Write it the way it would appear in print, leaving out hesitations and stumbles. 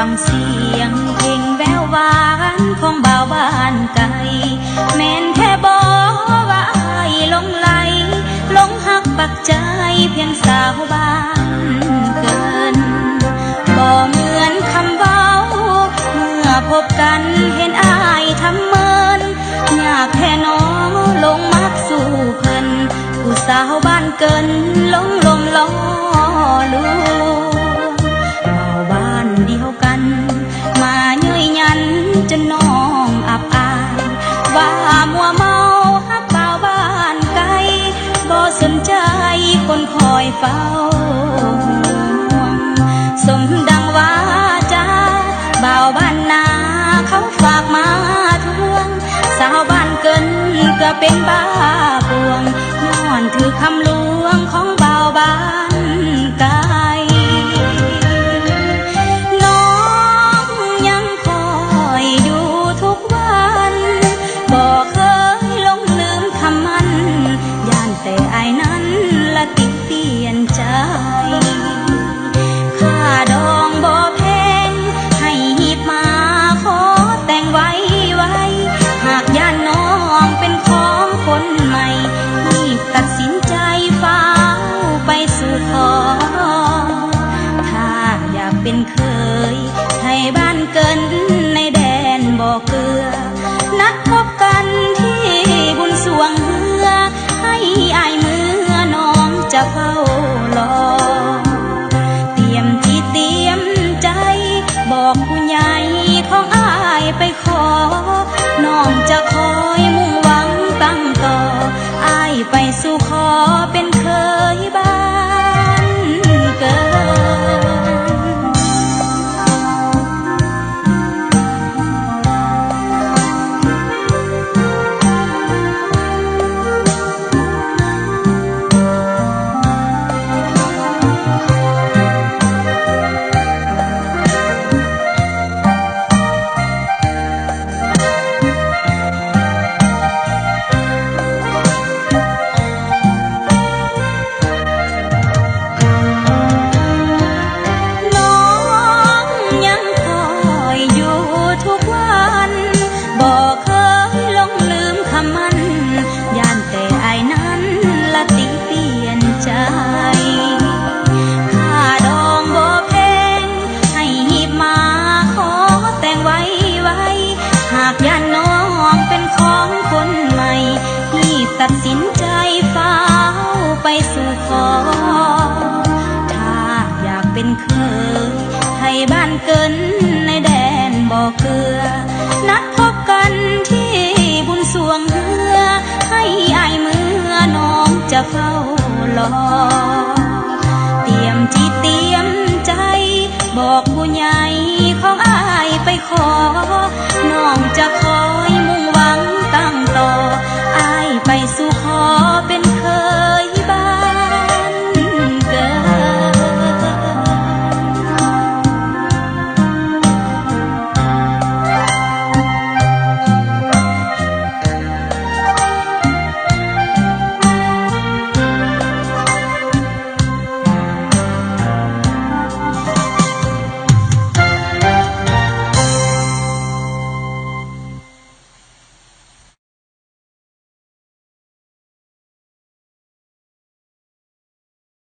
ฟังเสียงเพลงแววหวานของบ่าวบ้านไกลแม่นแค่บอกว่าอายหลงไหลหลงหักปักใจเพียงสาวบ้านเกินบ่เหมือนคำเว้าเมื่อพบกันเห็นอายทำเมินอยากแค่น้องลงมักสู่เพิ่นผู้สาวบ้านเกินหลงลมล้อลวงบ่าวบ้านเดียวกันมาเย้ยยันจนน้องอับอายว่ามัวเมาฮักบ่าวบ้านไกลบ่สนใจคนคอยเฝ้าห่วงสมดังว่าจ้าบ่าวบ้านนาเขาฝากมาทวงสาวบ้านเกินก็เป็นบ้าปวงย้อนถือคำลวงของบ่าวบ้านไกลน้องยังคอยอยู่ทุกวันบ่เคยลงลืมคำมันย่านแต่อายนั้นละติดเปลี่ยนใจค่าดองบ่แพงให้หีบมาขอแต่งไว้หากย่านน้องเป็นของคนใหม่รีบตัดสินใจฟ้าวไปสู่ขอถ้าอยากเป็นเคยให้บ้านเกินในแดนบ่อเกลือนัดพบกันที่บุญสวงเฮือให้อายมือน้องจะเฝ้ารอเตรียมที่เตรียมใจบอกผู้ใหญ่ของอายไปขอน้องจะคอยมุ่งหวังตั้งต่ออายไปสู่ขอเป็นเคยบ้านเกิตัดสินใจฟ้าวไปสู่ขอถ้าอยากเป็นเคยให้บ้านเกินในแดนบ่อเกลือนัดพบกันที่บุญสวงเฮือให้อายมือน้องจะเฝ้ารอเตรียมจิตเตรียมใจบอกผู้ใหญ่